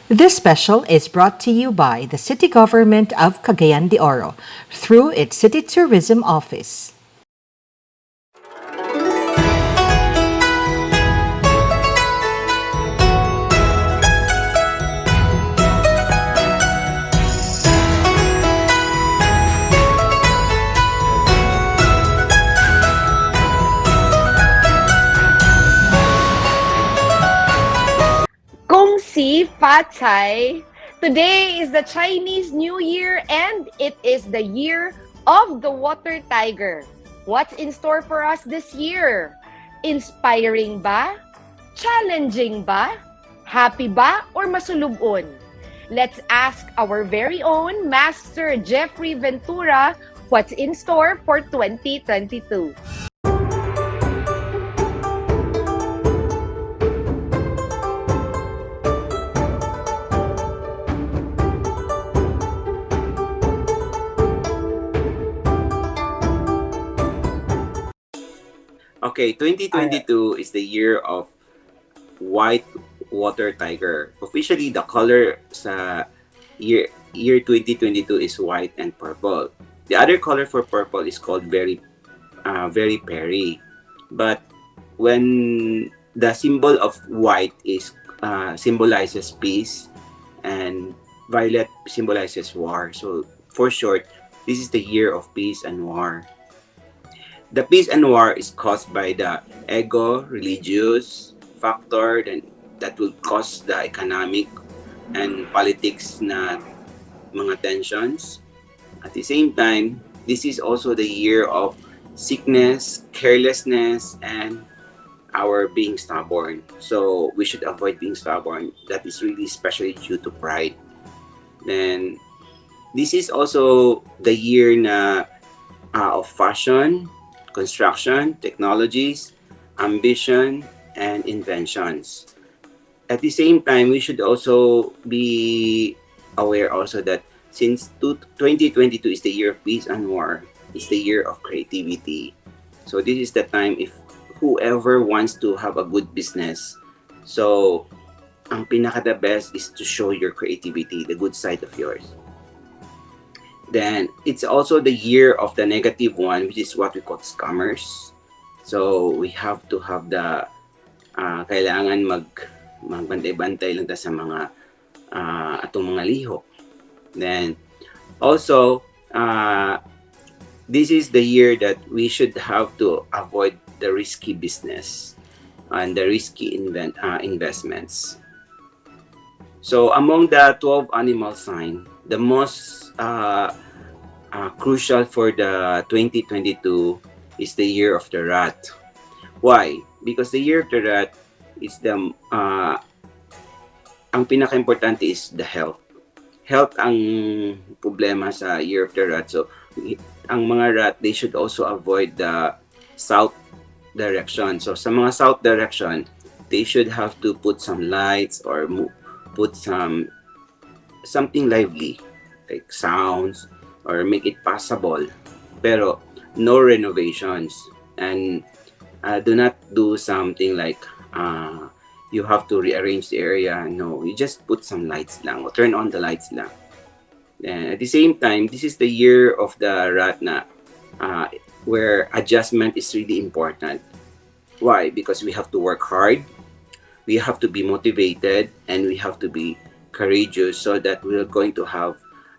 This special is brought to you by the City Government of Cagayan de Oro through its City Tourism Office. Kung si Fatsai. Today is the Chinese New Year and it is the year of the water tiger. What's in store for us this year? Inspiring ba? Challenging ba? Happy ba? Or masulubon? Let's ask our very own Master Jeffrey Ventura what's in store for 2022. Okay, 2022 is the year of white water tiger. Officially, the color sa year 2022 is white and purple. The other color for purple is called very berry. But when the symbol of white is symbolizes peace and violet symbolizes war. So for short, this is the year of peace and war. The peace and war is caused by the ego, religious factor that will cause the economic and politics na mga tensions. At the same time, this is also the year of sickness, carelessness, and our being stubborn. So we should avoid being stubborn. That is really especially due to pride. Then this is also the year of fashion, construction, technologies, ambition, and inventions. At the same time, we should also be aware also that since 2022 is the year of peace and war, it's the year of creativity. So this is the time if whoever wants to have a good business, so ang pinaka the best is to show your creativity, the good side of yours. Then it's also the year of the negative one, which is what we call scammers. So we have to have the kailangan magbantay-bantay lang ta sa mga atong mga lihok. Then also this is the year that we should have to avoid the risky business and the risky investments. So among the 12 animal sign, the most crucial for the 2022 is the year of the rat. Why? Because the year of the rat is the ang pinaka-importante is the health. Health ang problema sa year of the rat. So ang mga rat, they should also avoid the south direction. So sa mga south direction, they should have to put some lights or put something lively like sounds or make it passable, pero no renovations. And do not do something like you have to rearrange the area. No, you just put some lights lang or turn on the lights lang. And at the same time, this is the year of the rat na where adjustment is really important. Why? Because we have to work hard, we have to be motivated, and we have to be courageous so that we're going to have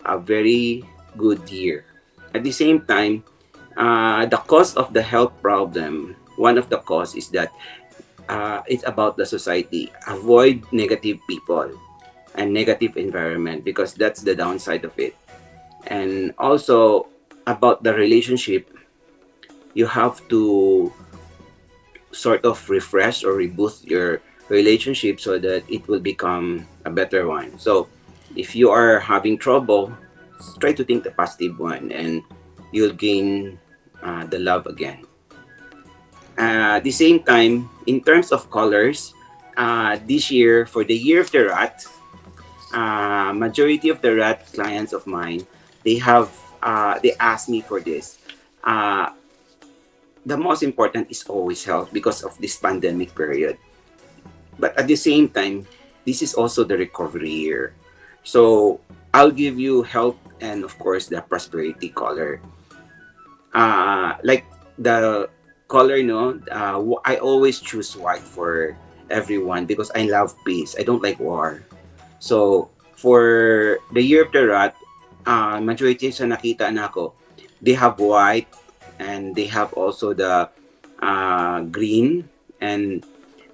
a very good year. At the same time, the cause of the health problem, one of the cause is that it's about the society. Avoid negative people and negative environment because that's the downside of it. And also about the relationship, you have to sort of refresh or reboot your relationship so that it will become a better one. So if you are having trouble, try to think the positive one and you'll gain the love again. At the same time, in terms of colors, this year, for the year of the rat, majority of the rat clients of mine, they ask me for this. The most important is always health because of this pandemic period. But at the same time, this is also the recovery year. So I'll give you health and of course the prosperity color. Like the color, no, I always choose white for everyone because I love peace. I don't like war. So for the year of the rat, majority sa nakita na ako, they have white and they have also the green, and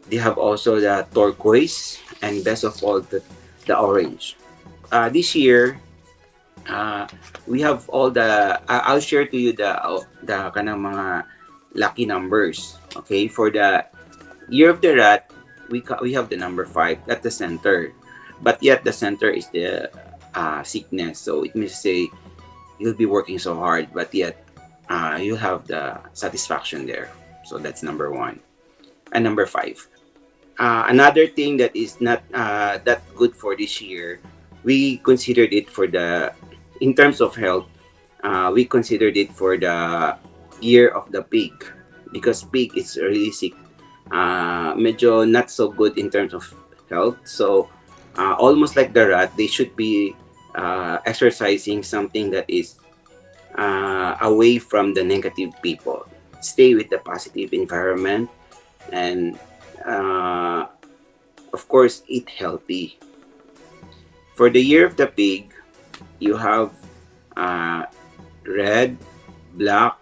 they have also the turquoise, and best of all the orange. This year, we have all the I'll share to you the kanang mga lucky numbers. Okay, for the year of the rat, we have the number 5 at the center, but yet the center is the sickness. So it means say you'll be working so hard, but yet you'll have the satisfaction there. So that's number 1 and number 5. Another thing that is not that good for this year, we considered it for the in terms of health. We considered it for the year of the pig because pig is really sick. Medyo not so good in terms of health. So almost like the rat, they should be exercising something that is away from the negative people. Stay with the positive environment, and of course eat healthy. For the year of the pig, you have red, black,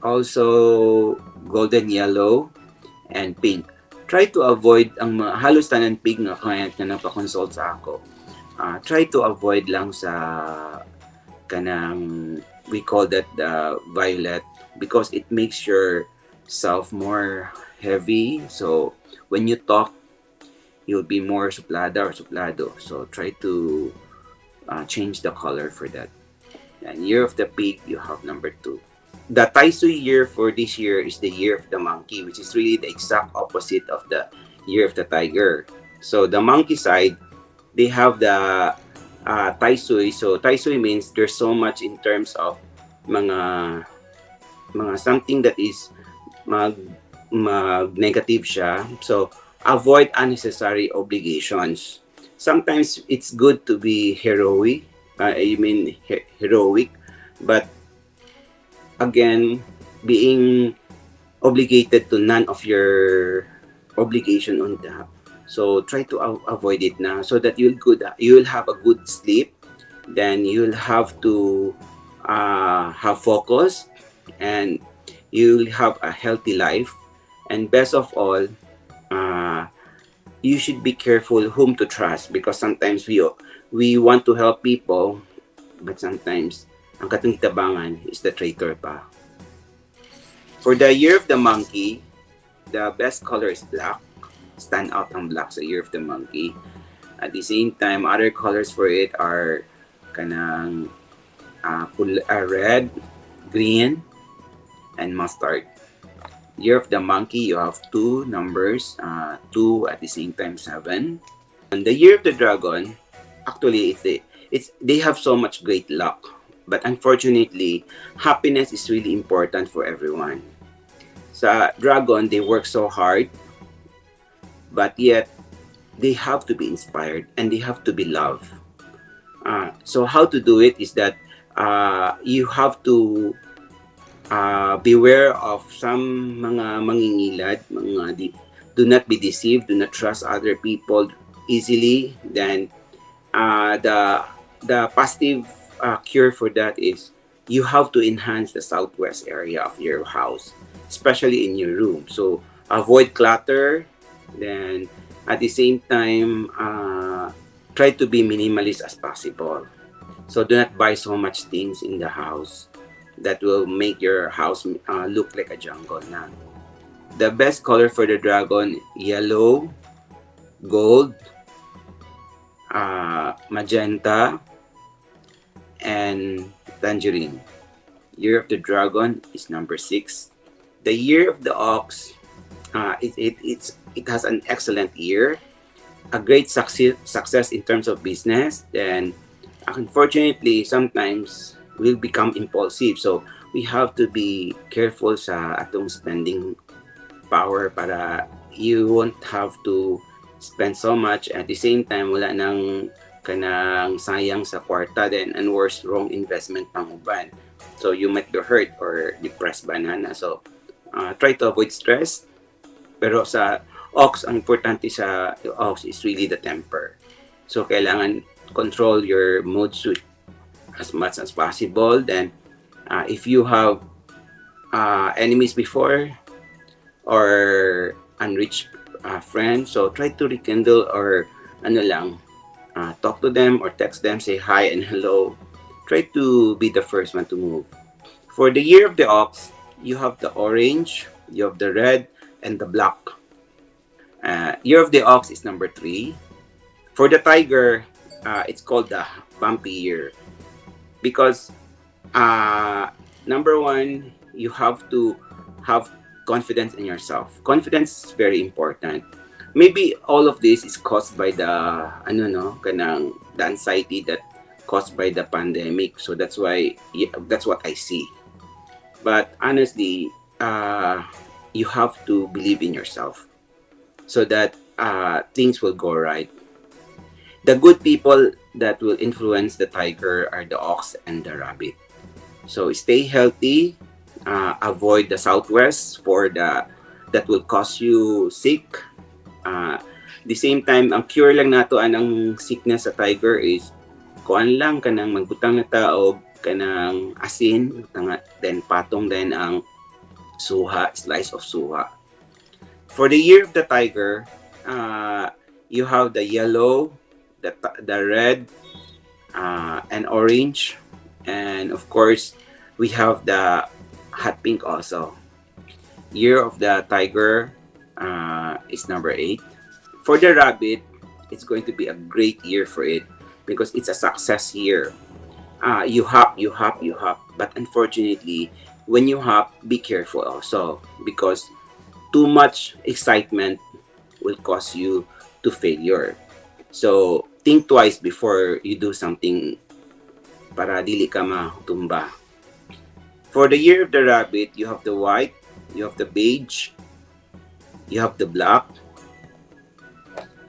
also golden yellow, and pink. Try to avoid ang halos tanan pig nga client na nagpa-consult sa ako. Try to avoid lang sa kanang we call that the violet because it makes yourself more heavy. So when you talk, you'll be more suplada or suplado. So try to change the color for that. And year of the pig, you have number 2. The Taisui year for this year is the year of the monkey, which is really the exact opposite of the year of the tiger. So the monkey side, they have the Taisui. So Taisui means there's so much in terms of mga something that is mag negative siya. So avoid unnecessary obligations. Sometimes it's good to be heroic, but again, being obligated to none of your obligation on that. So try to avoid it now so that you'll have a good sleep. Then you'll have to have focus, and you'll have a healthy life. And best of all, you should be careful whom to trust because sometimes we want to help people, but sometimes ang katong tabangan is the traitor pa. For the year of the monkey, the best color is black. Stand out ang black sa year of the monkey. At the same time, other colors for it are kanang red, green, and mustard. Year of the monkey, you have 2 numbers, 2 at the same time 7. And the year of the dragon, actually they have so much great luck, but unfortunately, happiness is really important for everyone. Sa dragon, they work so hard, but yet they have to be inspired and they have to be loved. So how to do it is that you have to beware of some mga mangingilad, do not be deceived, do not trust other people easily. Then the positive cure for that is you have to enhance the southwest area of your house, especially in your room. So avoid clutter, then at the same time try to be minimalist as possible. So do not buy so much things in the house that will make your house look like a jungle na. The best color for the dragon, yellow, gold, magenta, and tangerine. Year of the dragon is number 6. The year of the ox, it has an excellent year, a great success in terms of business. Then unfortunately, sometimes will become impulsive. So we have to be careful sa atong spending power para you won't have to spend so much. At the same time, wala nang kanang sayang sa kwarta then and worse, wrong investment pang uban. So you might be hurt or depressed banana. So try to avoid stress. Pero sa ox, ang importante sa ox is really the temper. So kailangan control your mood swing as much as possible. Then if you have enemies before or unreached friends, so try to rekindle or ano lang, talk to them or text them, say hi and hello. Try to be the first one to move. For the year of the ox, you have the orange, you have the red, and the black. Year of the ox is number 3. For the tiger, it's called the bumpy year because number 1, you have to have confidence in yourself. Confidence is very important. Maybe all of this is caused by the the anxiety that caused by the pandemic. So that's why that's what I see. But honestly, you have to believe in yourself so that things will go right. The good people that will influence the tiger are the ox and the rabbit. So stay healthy, avoid the southwest that will cause you sick. The same time, ang cure lang nato anang sickness sa tiger is kuan lang kanang magbutang na tao kanang asin, then patong din ang suha, slice of suha. For the year of the tiger, you have the yellow, the red, and orange, and of course, we have the hot pink also. Year of the tiger is number 8. For the rabbit, it's going to be a great year for it because it's a success year. You hop. But unfortunately, when you hop, be careful also because too much excitement will cause you to failure. So, think twice before you do something para dili ka matumba. For the year of the rabbit, you have the white, you have the beige, you have the black,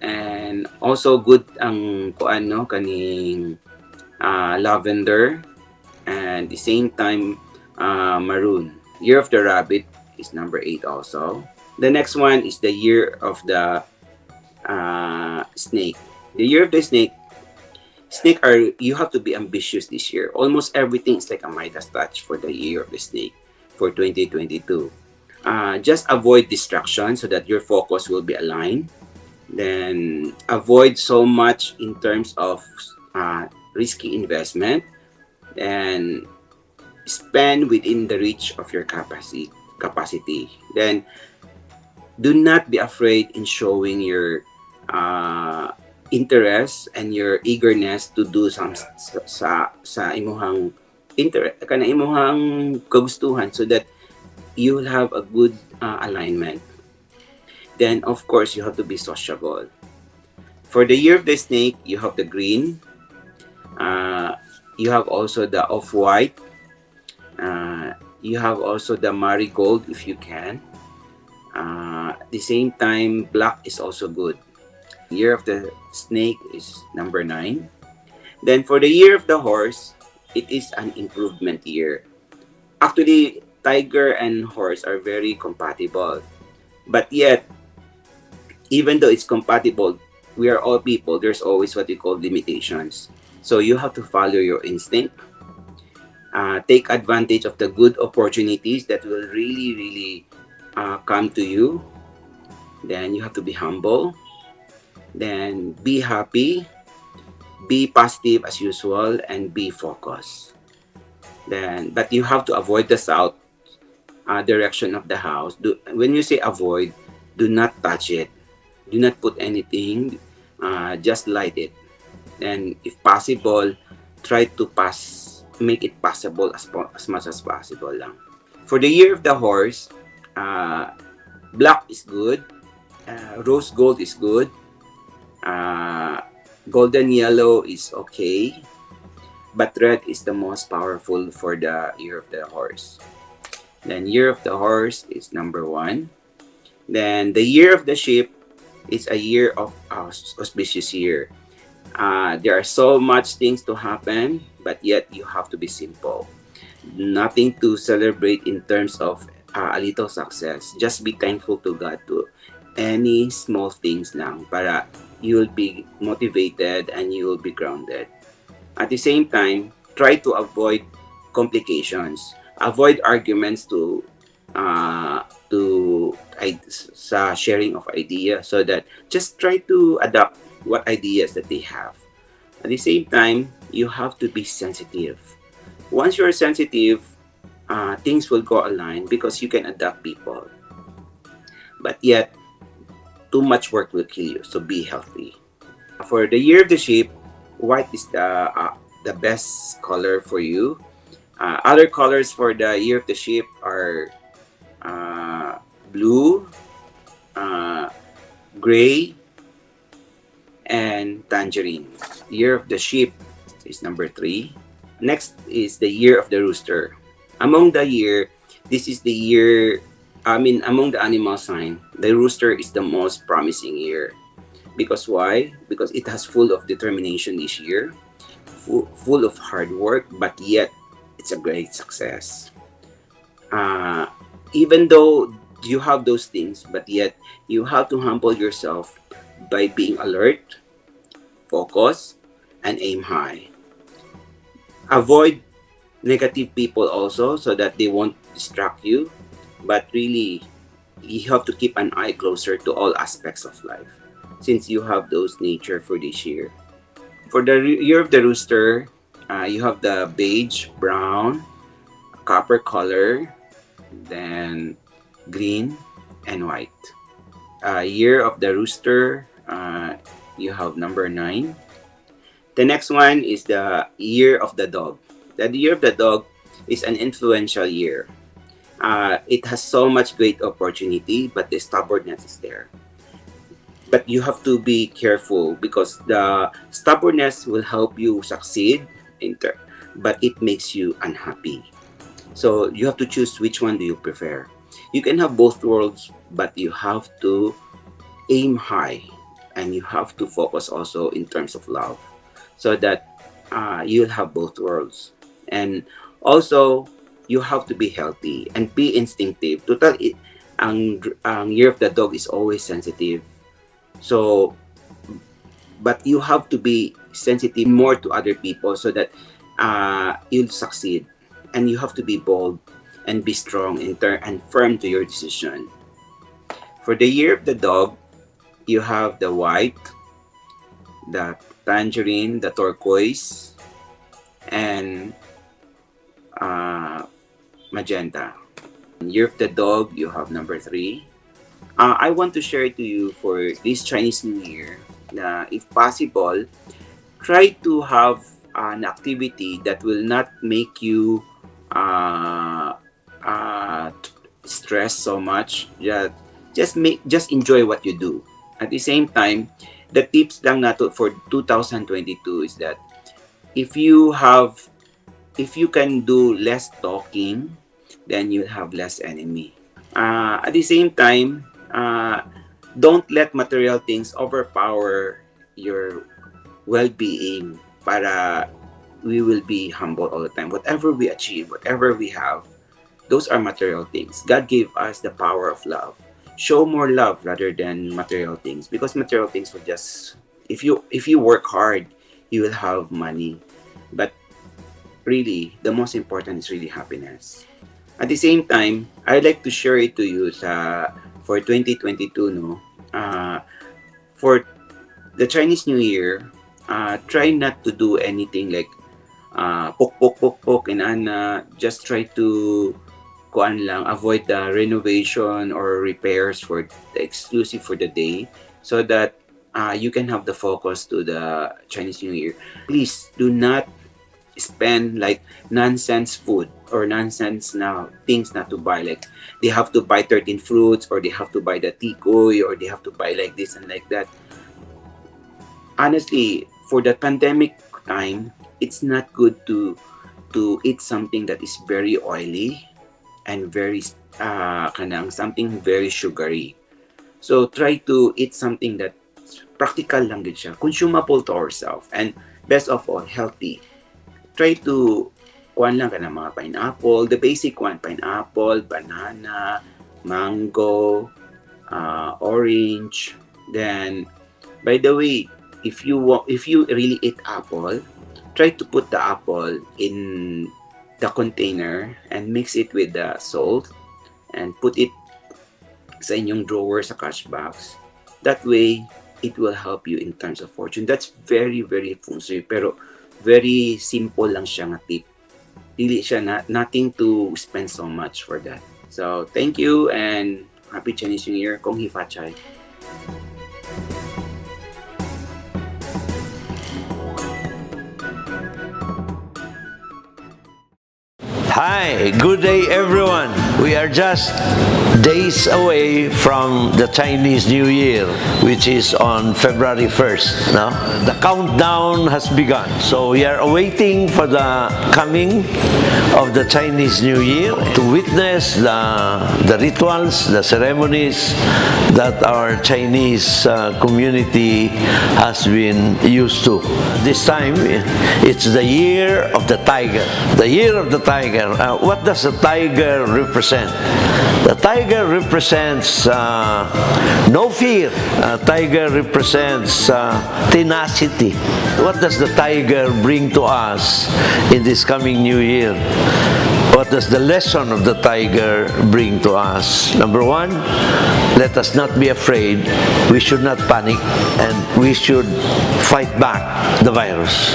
and also good ang kaning lavender, and the same time maroon. Year of the rabbit is number 8 also. The next one is the year of the snake. The year of the snake you have to be ambitious this year. Almost everything is like a Midas touch for the year of the snake for 2022. Just avoid distraction so that your focus will be aligned. Then avoid so much in terms of risky investment and spend within the reach of your capacity. Then do not be afraid in showing your interest and your eagerness to do some sa imuhang interest kana imuhang kagustuhan so that you will have a good alignment. Then of course you have to be sociable. For the year of the snake, you have the green, you have also the off-white, you have also the marigold if you can. The same time, black is also good. Year of the snake is number 9. Then for the year of the horse, it is an improvement year. Actually, tiger and horse are very compatible. But yet, even though it's compatible, we are all people. There's always what we call limitations. So you have to follow your instinct. Take advantage of the good opportunities that will really come to you. Then you have to be humble. Then be happy, be positive as usual, and be focused. But you have to avoid the south direction of the house. When you say avoid, do not touch it. Do not put anything. Just light it. And if possible, try to make it passable as much as possible lang. For the year of the horse, black is good. Rose gold is good. Golden yellow is okay, but red is the most powerful for the year of the horse. Then year of the horse is number 1. Then the year of the sheep is a year of auspicious year. There are so much things to happen, but yet you have to be simple. Nothing to celebrate in terms of a little success. Just be thankful to God to any small things lang para you will be motivated and you will be grounded. At the same time, try to avoid complications. Avoid arguments uh, sa sharing of ideas, so that just try to adapt what ideas that they have. At the same time, you have to be sensitive. Once you're sensitive, things will go aligned because you can adapt people. But yet, too much work will kill you. So be healthy. For the year of the sheep, white is the best color for you. Other colors for the year of the sheep are blue, uh, gray, and tangerine. Year of the sheep is number 3. Next is the year of the rooster. Among the year, this is the year, among the animal sign, the rooster is the most promising year. Because why? Because it has full of determination this year, full of hard work, but yet it's a great success. Uh, Even though you have those things, but yet you have to humble yourself by being alert, focus, and aim high. Avoid negative people also so that they won't distract you, but really you have to keep an eye closer to all aspects of life since you have those nature for this year. For the year of the rooster, you have the beige, brown, copper color, then green and white. Year of the rooster, you have number 9. The next one is the year of the dog. The year of the dog is an influential year. It has so much great opportunity, but the stubbornness is there. But you have to be careful because the stubbornness will help you succeed, but it makes you unhappy. So you have to choose which one do you prefer. You can have both worlds, but you have to aim high and you have to focus also in terms of love so that you'll have both worlds. And also, you have to be healthy and be instinctive. Total, ang year of the dog is always sensitive. So, but you have to be sensitive more to other people so that you'll succeed. And you have to be bold and be strong and firm to your decision. For the year of the dog, you have the white, the tangerine, the turquoise, and magenta. Year of the dog, you have number 3. I want to share to you for this Chinese New Year na if possible, try to have an activity that will not make you stress so much. Just enjoy what you do. At the same time, the tips lang nato for 2022 is that if you can do less talking, then you'll have less enemy. At the same time, don't let material things overpower your well-being para we will be humble all the time. Whatever we achieve, whatever we have, those are material things. God gave us the power of love. Show more love rather than material things, because material things will just, if you work hard, you will have money. But really, the most important is really happiness. At the same time, I'd like to share it to you for 2022, no? For the Chinese New Year, try not to do anything like poke, and just try to avoid the renovation or repairs for the exclusive for the day so that you can have the focus to the Chinese New Year. Please do not spend like nonsense food or nonsense things not to buy, like they have to buy 13 fruits or they have to buy the tikoy or they have to buy like this and like that. Honestly, for the pandemic time, it's not good to eat something that is very oily and very something very sugary. So try to eat something that practical lang gid siya, consumable to ourselves, and best of all, healthy. Try to kuan lang ka ng mga pineapple, the basic one, pineapple, banana, mango, orange. Then, by the way, if you really eat apple, try to put the apple in the container and mix it with the salt and put it sa inyong drawer sa cash box. That way, it will help you in terms of fortune. That's very, very feng shui, pero very simple lang siya nga tip. Dili siya nothing to spend so much for that. So, thank you and Happy Chinese New Year. Kong Hi Fa Chai. Hi, good day everyone. We are just days away from the Chinese New Year, which is on February 1st. No? The countdown has begun. So we are awaiting for the coming of the Chinese New Year to witness the rituals, the ceremonies that our Chinese community has been used to. This time, it's the year of the tiger. The year of the tiger. What does the tiger represent? The tiger represents no fear. Tiger represents tenacity. What does the tiger bring to us in this coming new year? What does the lesson of the tiger bring to us? Number one, let us not be afraid. We should not panic, and we should fight back the virus.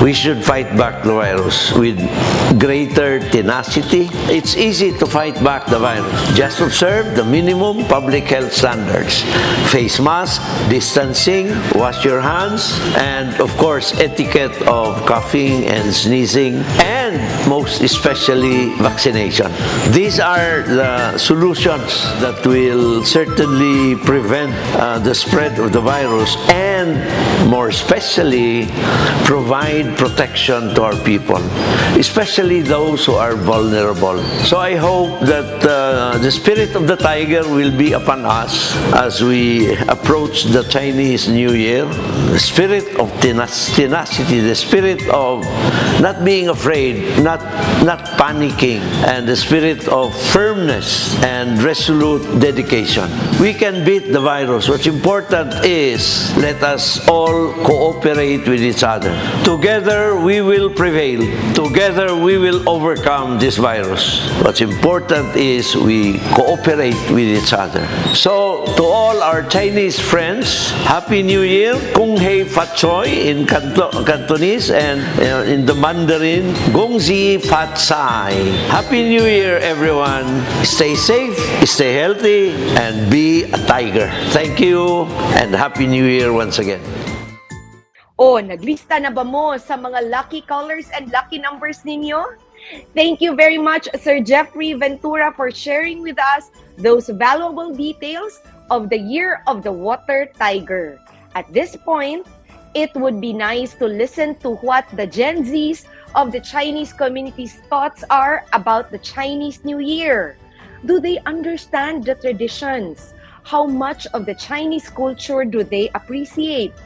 We should fight back the virus with greater tenacity. It's easy to fight back the virus. Just observe the minimum public health standards. Face mask, distancing, wash your hands, and of course, etiquette of coughing and sneezing, and most especially vaccination. These are the solutions that will certainly prevent the spread of the virus and more especially provide protection to our people, especially those who are vulnerable. So I hope that the spirit of the tiger will be upon us as we approach the Chinese New Year. The spirit of tenacity, the spirit of not being afraid, not panicking, and the spirit of firmness and resolute dedication. We can beat the virus. What's important is let us all cooperate with each other. Together we will prevail. Together we will overcome this virus. What's important is we cooperate with each other. So to all our Chinese friends, Happy New Year, Kung Hei Fat Choi in Cantonese, and in the Mandarin, Gong Zi Fat Sai. Happy New Year, everyone. Stay safe, stay healthy, and be a tiger. Thank you, and Happy New Year once again. Oh, naglista na ba mo sa mga lucky colors and lucky numbers ninyo? Thank you very much, Sir Jeffrey Ventura, for sharing with us those valuable details of the Year of the Water Tiger. At this point, it would be nice to listen to what the Gen Zs of the Chinese community's thoughts are about the Chinese New Year. Do they understand the traditions? How much of the Chinese culture do they appreciate?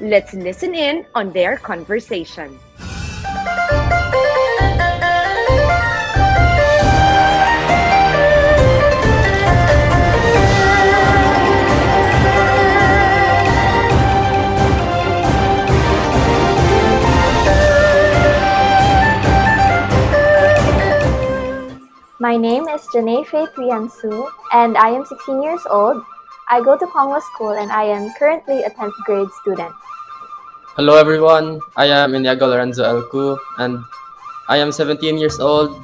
Let's listen in on their conversation. My name is Janae Faith Riansu, and I am 16 years old. I go to Kongwa School, and I am currently a 10th grade student. Hello everyone, I am Iniago Lorenzo Elcu, and I am 17 years old,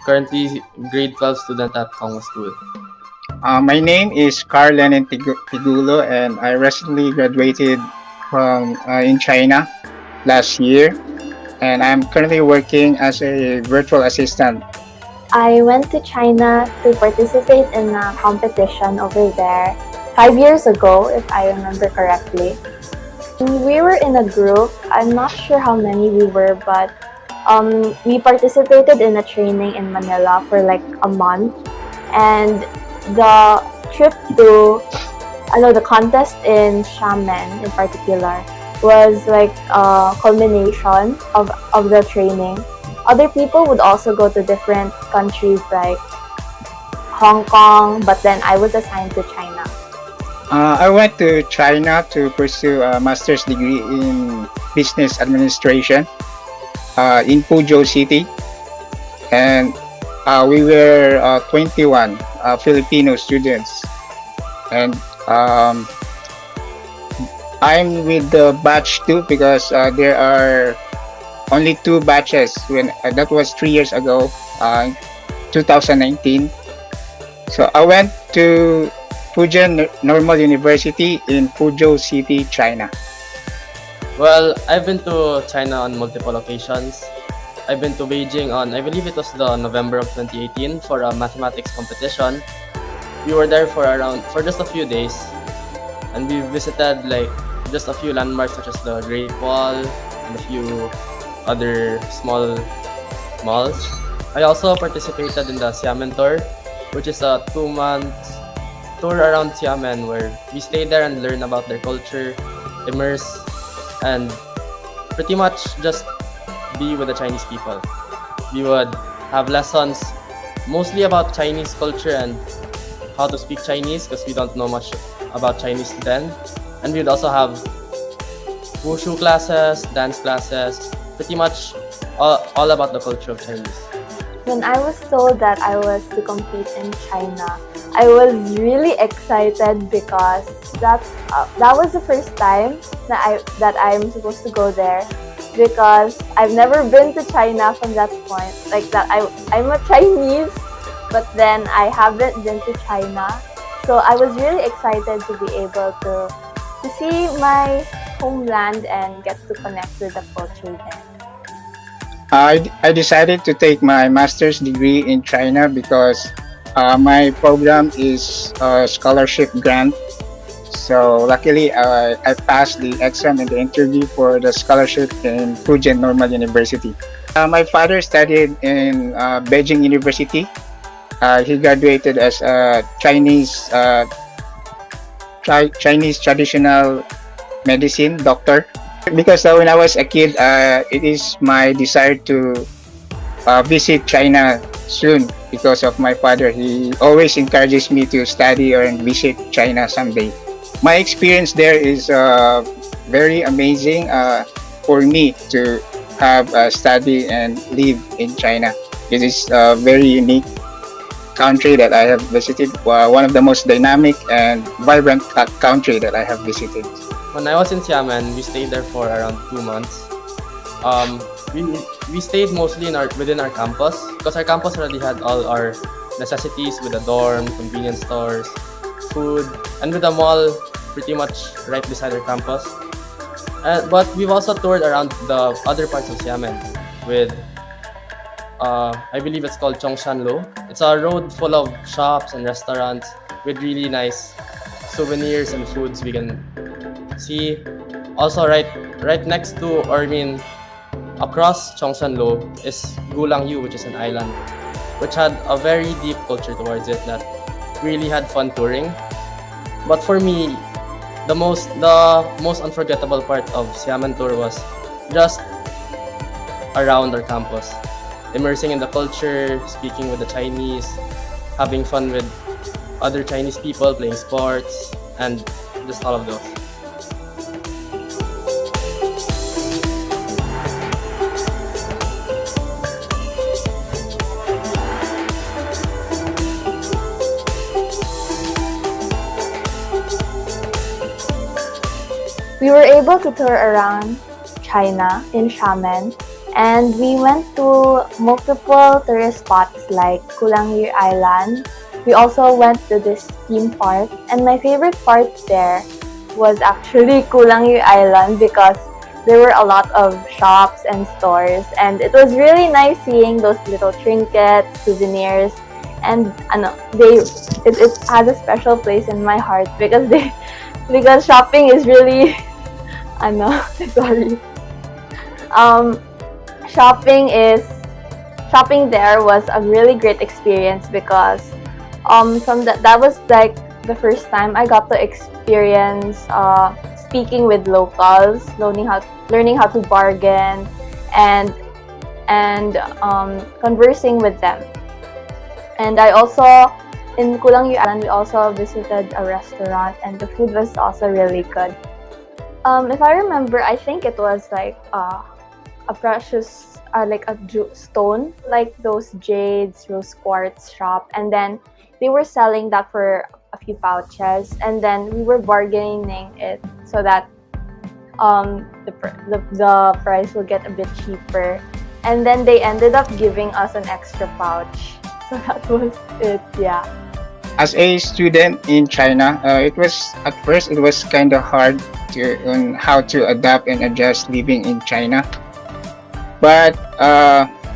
currently grade 12 student at Kongwa School. My name is Carl Lenin Tigulo, and I recently graduated from in China last year, and I'm currently working as a virtual assistant. I went to China to participate in a competition over there 5 years ago, if I remember correctly. We were in a group. I'm not sure how many we were, but we participated in a training in Manila for like a month. And the trip to I know the contest in Xiamen in particular was like a culmination of the training. Other people would also go to different countries like Hong Kong, but then I was assigned to China. I went to China to pursue a master's degree in business administration in Fuzhou City, and we were 21 Filipino students, and I'm with the batch 2 because there are only 2 batches when that was 3 years ago, 2019. So I went to Fujian Normal University in Fuzhou City, China. Well, I've been to China on multiple occasions. I've been to Beijing on, I believe it was the November of 2018 for a mathematics competition. We were there for just a few days, and we visited like just a few landmarks such as the Great Wall and a few other small malls. I also participated in the Xiamen tour, which is a 2-month tour around Xiamen where we stay there and learn about their culture, immerse, and pretty much just be with the Chinese people. We would have lessons mostly about Chinese culture and how to speak Chinese because we don't know much about Chinese then. And we'd also have wushu classes, dance classes, pretty much all about the culture of Chinese. When I was told that I was to compete in China, I was really excited because that was the first time that I'm supposed to go there, because I've never been to China from that point. Like that, I'm a Chinese, but then I haven't been to China, so I was really excited to be able to see my homeland and get to connect with the culture there. I decided to take my master's degree in China because my program is a scholarship grant. So luckily, I passed the exam and the interview for the scholarship in Fujian Normal University. My father studied in Beijing University. He graduated as a Chinese traditional medicine doctor. Because when I was a kid, it is my desire to visit China soon because of my father. He always encourages me to study or visit China someday. My experience there is very amazing for me to have study and live in China. It is a very unique country that I have visited, one of the most dynamic and vibrant country that I have visited. When I was in Xiamen, we stayed there for around 2 months. We stayed mostly within our campus because our campus already had all our necessities with a dorm, convenience stores, food, and with a mall pretty much right beside our campus. But we've also toured around the other parts of Xiamen with, I believe it's called Chongshanlo. It's a road full of shops and restaurants with really nice souvenirs and foods we can see. Also right next to, or I mean across Chongshanlo is Gulangyu, which is an island which had a very deep culture towards it that really had fun touring. But for me, the most unforgettable part of Xiamen tour was just around our campus, immersing in the culture, speaking with the Chinese, having fun with other Chinese people, playing sports, and just all of those. We were able to tour around China in Xiamen, and we went to multiple tourist spots like Gulangyu Island. We also went to this theme park, and my favorite part there was actually Gulangyu Island because there were a lot of shops and stores, and it was really nice seeing those little trinkets, souvenirs, and it has a special place in my heart because shopping is really sorry. Shopping there was a really great experience because that was like the first time I got to experience speaking with locals, learning how to bargain, and conversing with them. And I also, in Kulang Island, we also visited a restaurant, and the food was also really good. If I remember, I think it was like a precious, like a stone, like those jades, rose quartz shop, and then they were selling that for a few pouches, and then we were bargaining it so that the price will get a bit cheaper, and then they ended up giving us an extra pouch. So that was it. Yeah. As a student in China, it was at first it was kind of hard on how to adapt and adjust living in China. But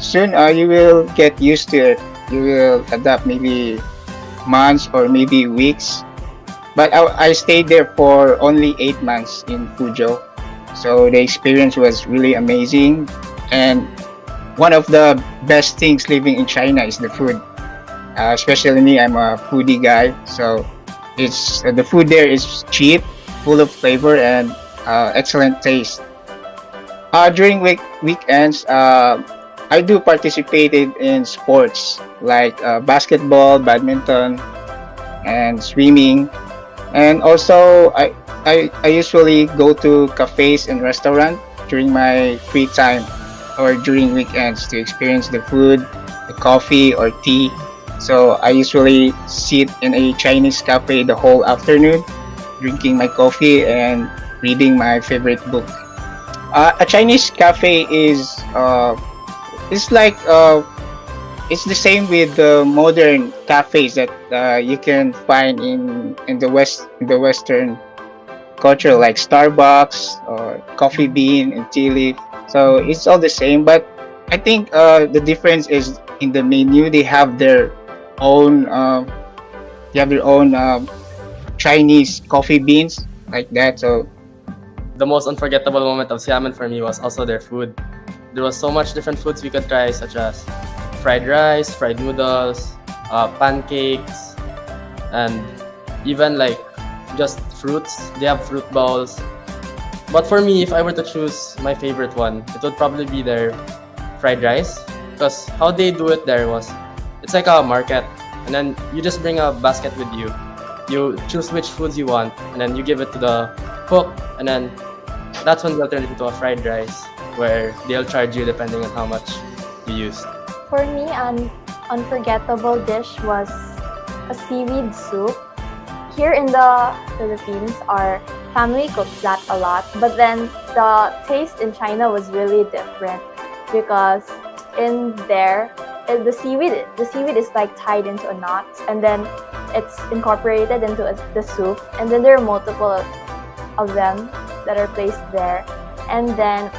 soon you will get used to it. You will adapt maybe months or maybe weeks. But I stayed there for only 8 months in Fuzhou. So the experience was really amazing. And one of the best things living in China is the food. Especially me, I'm a foodie guy. So it's the food there is cheap, full of flavor, and excellent taste. During weekends, I do participated in sports like basketball, badminton, and swimming. And also, I usually go to cafes and restaurants during my free time or during weekends to experience the food, the coffee or tea. So I usually sit in a Chinese cafe the whole afternoon, drinking my coffee and reading my favorite book. A Chinese cafe is it's like it's the same with the modern cafes that you can find in the Western culture like Starbucks or Coffee Bean and Tea Leaf. So it's all the same, but I think the difference is in the menu. Own they have their own Chinese coffee beans like that. So The most unforgettable moment of Xiamen for me was also their food. There was so much different foods we could try, such as fried rice, fried noodles, pancakes, and even like just fruits. They have fruit bowls. But for me, if I were to choose my favorite one, it would probably be their fried rice. Because how they do it there was, it's like a market, and then you just bring a basket with you. You choose which foods you want, and then you give it to the cook, and then that's when they'll turn it into a fried rice, where they'll charge you depending on how much you used. For me, an unforgettable dish was a seaweed soup. Here in the Philippines, our family cooks that a lot, but then the taste in China was really different because in there, the seaweed is like tied into a knot, and then it's incorporated into the soup, and then there are multiple of them that are placed there. And then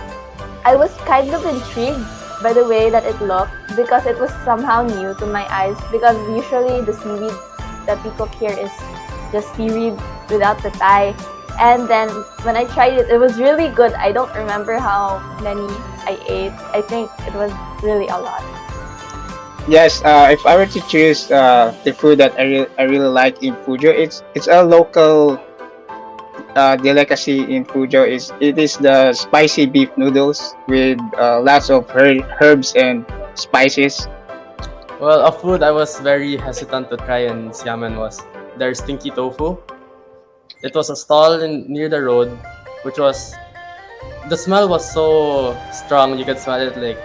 I was kind of intrigued by the way that it looked because it was somehow new to my eyes, because usually the seaweed that we cook here is just seaweed without the tie. And then when I tried it, it was really good. I don't remember how many I ate. I think it was really a lot. yes, if I were to choose the food that I really like in Fuzhou, it's a local delicacy in Fuzhou. It is the spicy beef noodles with lots of herbs and spices. Well, a food I was very hesitant to try in Xiamen was their stinky tofu. It was a stall near the road, which was, the smell was so strong, you could smell it like,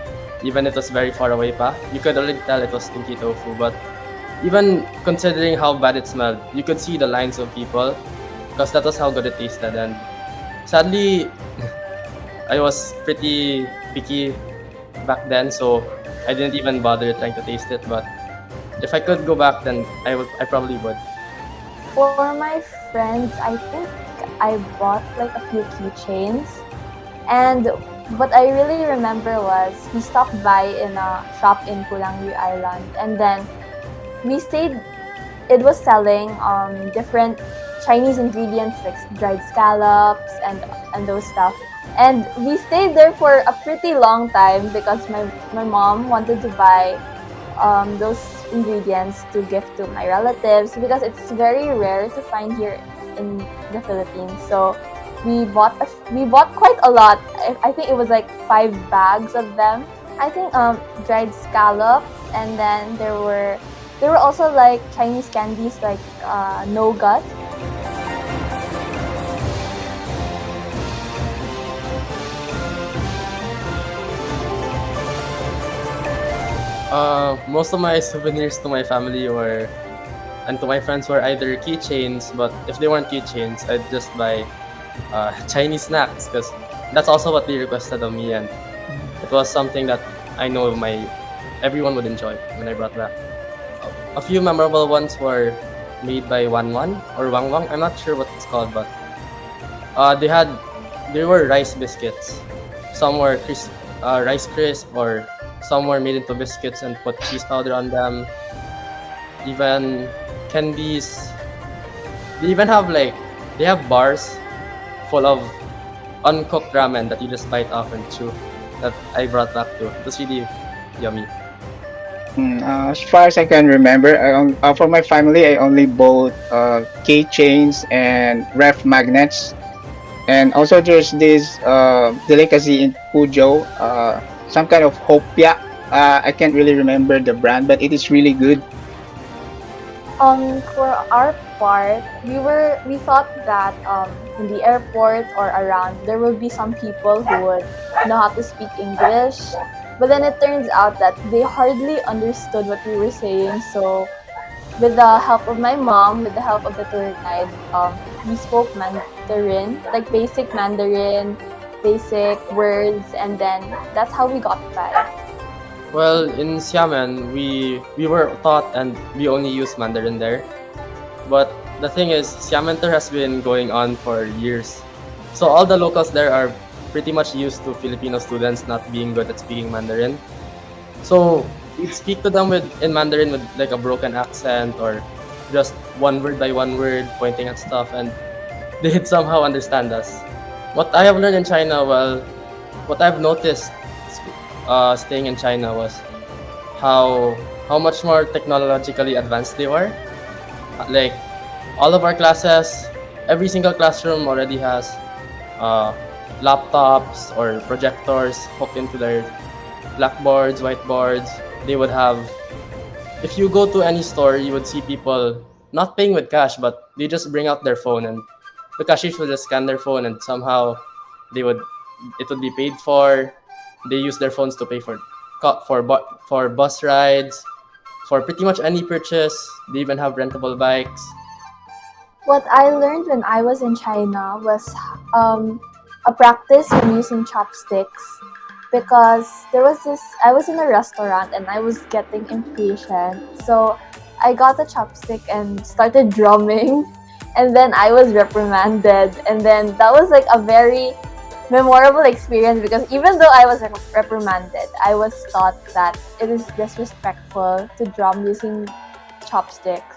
even if it was very far away pa. You could already tell it was stinky tofu, but even considering how bad it smelled, you could see the lines of people, because that was how good it tasted. And sadly, I was pretty picky back then, so I didn't even bother trying to taste it. But if I could go back, then I probably would. For my friends, I think I bought like a few keychains. And what I really remember was we stopped by in a shop in Pulangi Island, and then we stayed. It was selling different Chinese ingredients like dried scallops and those stuff. And we stayed there for a pretty long time because my mom wanted to buy those ingredients to gift to my relatives because it's very rare to find here in the Philippines. So we bought quite a lot. I think it was like 5 bags of them. I think dried scallop, and then there were also like Chinese candies like nougat. Most of my souvenirs to my family and to my friends were either keychains, but if they weren't keychains, I'd just buy Chinese snacks because that's also what they requested of me, and it was something that I know everyone would enjoy when I brought back. A few memorable ones were made by Wan Wan or Wang Wang. I'm not sure what it's called, but they were rice biscuits. Some were rice crisp, or some were made into biscuits and put cheese powder on them. Even candies. They have bars full of uncooked ramen that you just bite off and chew. That I brought back too. It was really yummy. As far as I can remember, for my family, I only bought keychains and ref magnets. And also, there's this delicacy in Fuzhou, some kind of hopia. I can't really remember the brand, but it is really good. For our part, we thought that in the airport or around there would be some people who would know how to speak English, but then it turns out that they hardly understood what we were saying. So, with the help of my mom, with the help of the tour guide, we spoke Mandarin, like basic Mandarin, basic words, and then that's how we got by. Well, in Xiamen, we were taught and we only use Mandarin there. But the thing is, Xiamen tour has been going on for years. So all the locals there are pretty much used to Filipino students not being good at speaking Mandarin. So we'd speak to them in Mandarin with like a broken accent or just one word by one word, pointing at stuff, and they'd somehow understand us. What I have learned in China, what I've noticed staying in China was how much more technologically advanced they were. Like all of our classes, every single classroom already has laptops or projectors hooked into their blackboards, whiteboards. They would have, if you go to any store, you would see people not paying with cash, but they just bring out their phone, and the cashiers would just scan their phone, and somehow it would be paid for. They use their phones to pay for bus rides, for pretty much any purchase. They even have rentable bikes. What I learned when I was in China was a practice in using chopsticks, because I was in a restaurant and I was getting impatient. So I got a chopstick and started drumming, and then I was reprimanded. And then that was like a very memorable experience, because even though I was reprimanded, I was taught that it is disrespectful to drum using chopsticks.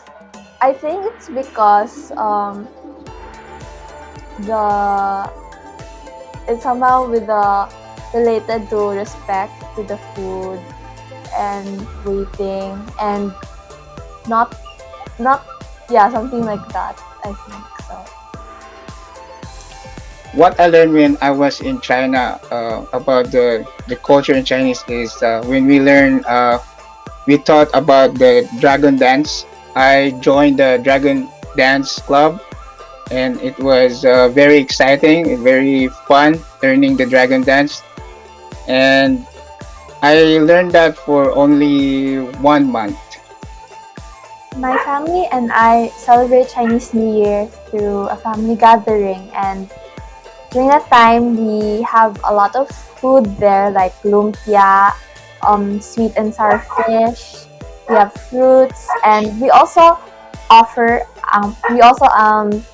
I think it's because it's somehow related to respect to the food and waiting and not something like that, I think so. What I learned when I was in China about the culture in Chinese is when we taught about the dragon dance. I joined the dragon dance club, and it was very exciting, very fun learning the dragon dance. And I learned that for only 1 month. My family and I celebrate Chinese New Year through a family gathering, and during that time we have a lot of food there, like lumpia, sweet and sour fish. We have fruits, and we also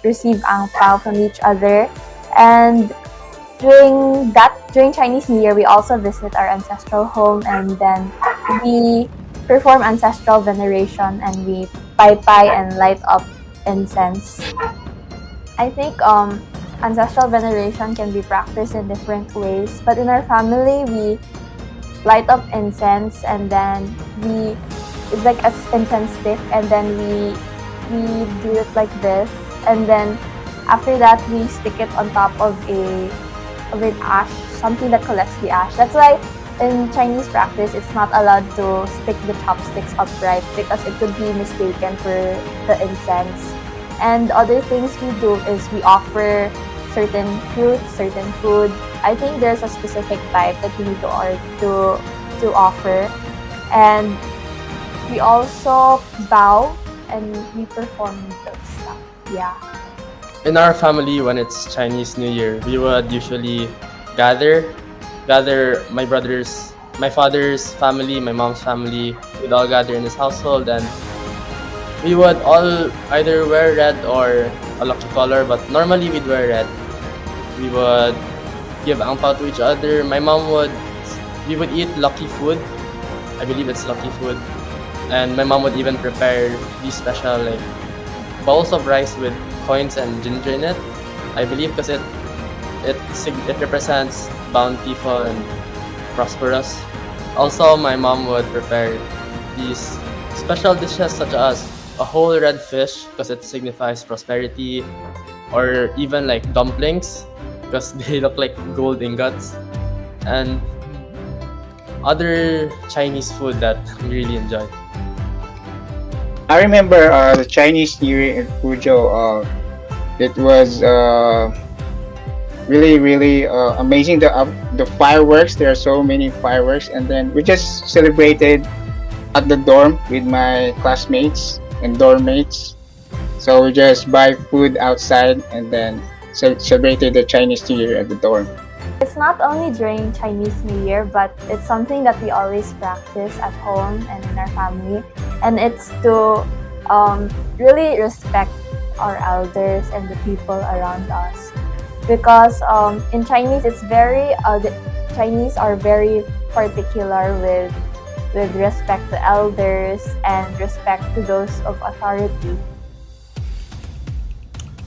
receive ang pao from each other. And during Chinese New Year, we also visit our ancestral home, and then we perform ancestral veneration, and we pai and light up incense. I think ancestral veneration can be practiced in different ways, but in our family, we light up incense, and then we it's like a incense stick, and then we do it like this, and then after that we stick it on top of an ash, something that collects the ash. That's why in Chinese practice, it's not allowed to stick the chopsticks upright because it could be mistaken for the incense. And other things we do is we offer certain fruits, certain food. I think there's a specific type that we need to offer. And we also bow and we perform those stuff. Yeah. In our family, when it's Chinese New Year, we would usually gather my father's family, my mom's family. We'd all gather in his household, and we would all either wear red or a lucky color, but normally we'd wear red. We would give ang pao to each other. We would eat lucky food. I believe it's lucky food. And my mom would even prepare these special like bowls of rice with coins and ginger in it. I believe because it represents bountiful and prosperous. Also, my mom would prepare these special dishes such as a whole red fish because it signifies prosperity, or even like dumplings because they look like gold ingots, and other Chinese food that we really enjoy. I remember the Chinese New Year in Fuzhou. It was really amazing. The fireworks. There are so many fireworks, and then we just celebrated at the dorm with my classmates and dorm mates. So we just buy food outside and then celebrated the Chinese New Year at the dorm. It's not only during Chinese New Year, but it's something that we always practice at home and in our family. And it's to really respect our elders and the people around us. Because in Chinese, the Chinese are very particular with respect to elders and respect to those of authority.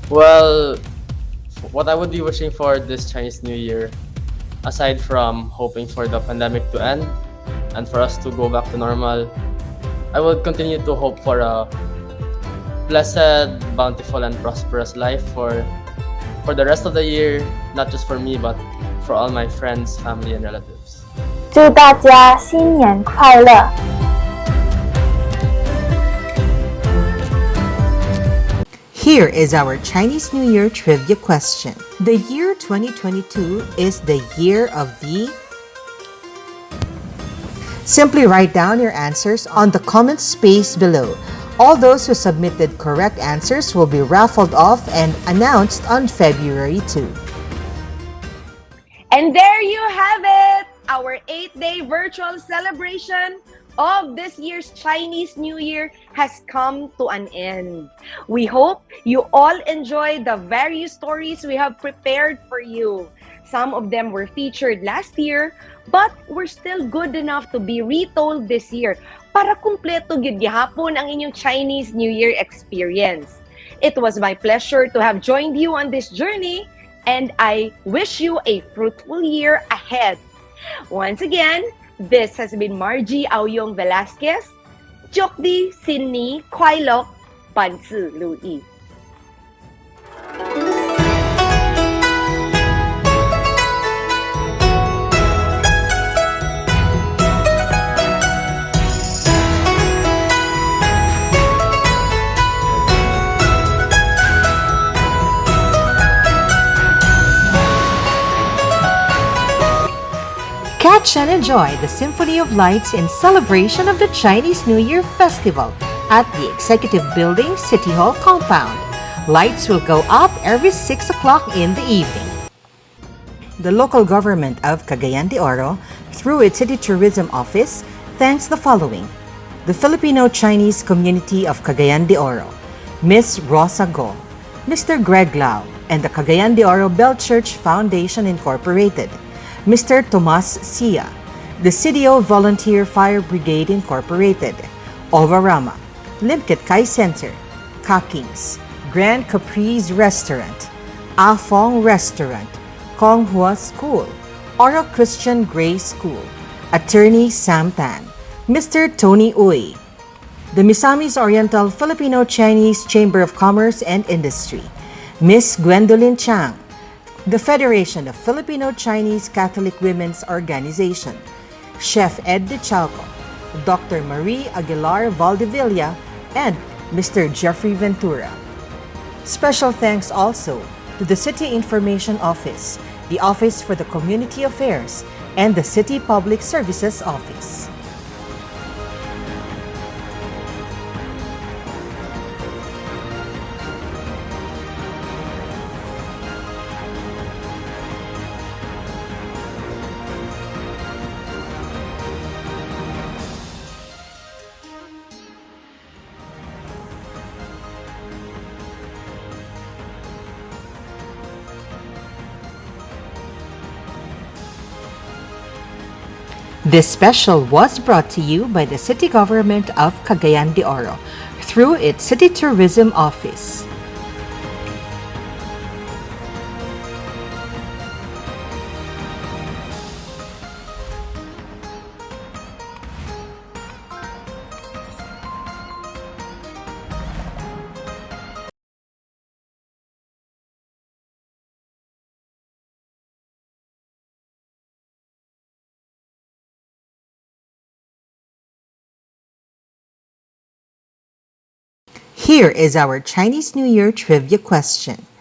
Well, what I would be wishing for this Chinese New Year, aside from hoping for the pandemic to end and for us to go back to normal, I would continue to hope for a blessed, bountiful, and prosperous life for the rest of the year, not just for me, but for all my friends, family, and relatives. 祝大家新年快乐！ Here is our Chinese New Year trivia question. The year 2022 is the year of the... Simply write down your answers on the comment space below. All those who submitted correct answers will be raffled off and announced on February 2. And there you have it! Our 8-day virtual celebration of this year's Chinese New Year has come to an end. We hope you all enjoyed the various stories we have prepared for you. Some of them were featured last year, but were still good enough to be retold this year para kumpleto gyud gihapon ang inyong Chinese New Year experience. It was my pleasure to have joined you on this journey, and I wish you a fruitful year ahead. Once again, this has been Margie Auyong-Velasquez, Jokdi Sinni Kwailok Pansi Lui. Catch and enjoy the Symphony of Lights in celebration of the Chinese New Year Festival at the Executive Building City Hall compound. Lights will go up every 6 o'clock in the evening. The local government of Cagayan de Oro, through its City Tourism Office, thanks the following: the Filipino Chinese Community of Cagayan de Oro, Miss Rosa Go, Mr. Greg Lau, and the Cagayan de Oro Bell Church Foundation Incorporated, Mr. Tomas Sia, the CDO Volunteer Fire Brigade Incorporated, Ovarama, Limkit Kai Center, Kakings, Grand Capri's Restaurant, Afong Restaurant, Konghua School, Oro Christian Grey School, Attorney Sam Tan, Mr. Tony Uy, the Misamis Oriental Filipino-Chinese Chamber of Commerce and Industry, Miss Gwendolyn Chang, the Federation of Filipino-Chinese Catholic Women's Organization, Chef Ed De Chalco, Dr. Marie Aguilar Valdevilla, and Mr. Jeffrey Ventura. Special thanks also to the City Information Office, the Office for the Community Affairs, and the City Public Services Office. This special was brought to you by the City Government of Cagayan de Oro through its City Tourism Office. Here is our Chinese New Year trivia question.